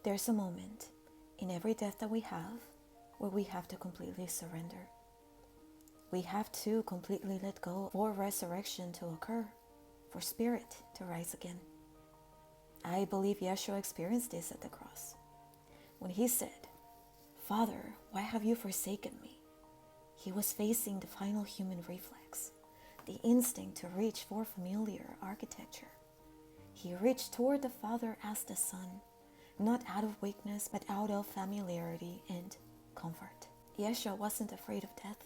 There's a moment in every death that we have where we have to completely surrender. We have to completely let go for resurrection to occur, for spirit to rise again. I believe Yeshua experienced this at the cross when he said, "Father, why have you forsaken me?" He was facing the final human reflex, the instinct to reach for familiar architecture. He reached toward the Father as the Son, not out of weakness, but out of familiarity and comfort. Yeshua wasn't afraid of death.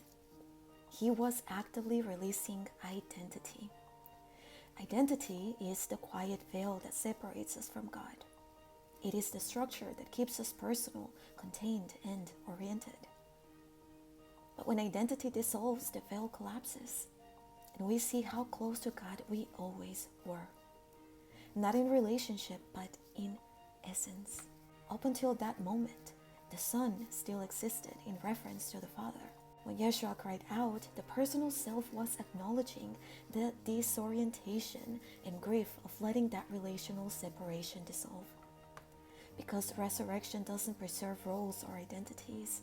He was actively releasing identity. Identity is the quiet veil that separates us from God. It is the structure that keeps us personal, contained, and oriented. But when identity dissolves, the veil collapses, and we see how close to God we always were. Not in relationship, but in essence. Up until that moment, the Son still existed in reference to the Father. When Yeshua cried out, the personal self was acknowledging the disorientation and grief of letting that relational separation dissolve. Because resurrection doesn't preserve roles or identities,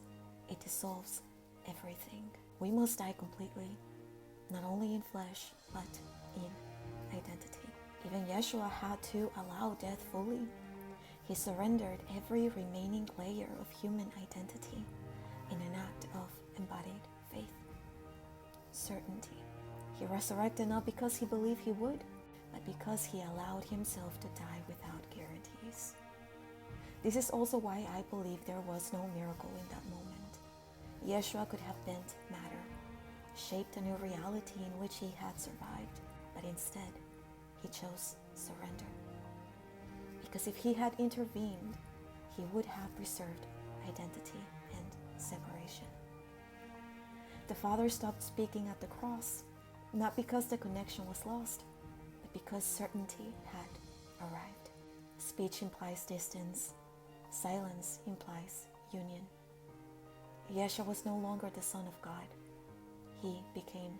it dissolves everything. We must die completely, not only in flesh, but in identity. Even Yeshua had to allow death fully. He surrendered every remaining layer of human identity in an act of embodied faith. Certainty. He resurrected not because he believed he would, but because he allowed himself to die without guarantees. This is also why I believe there was no miracle in that moment. Yeshua could have bent matter, shaped a new reality in which he had survived, but instead, he chose surrender. Because if he had intervened, he would have preserved identity and separation. The Father stopped speaking at the cross, not because the connection was lost, but because certainty had arrived. Speech implies distance. Silence implies union. Yeshua was no longer the Son of God. He became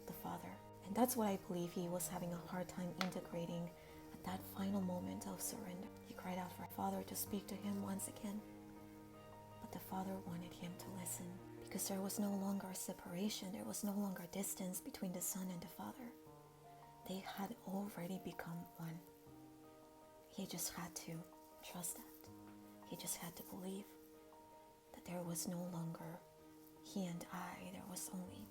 the Father. And that's what I believe he was having a hard time integrating at that final moment of surrender. He cried out for the Father to speak to him once again. But the Father wanted him to listen, because there was no longer a separation. There was no longer distance between the Son and the Father. They had already become one. He just had to trust that. He just had to believe that there was no longer he and I, there was only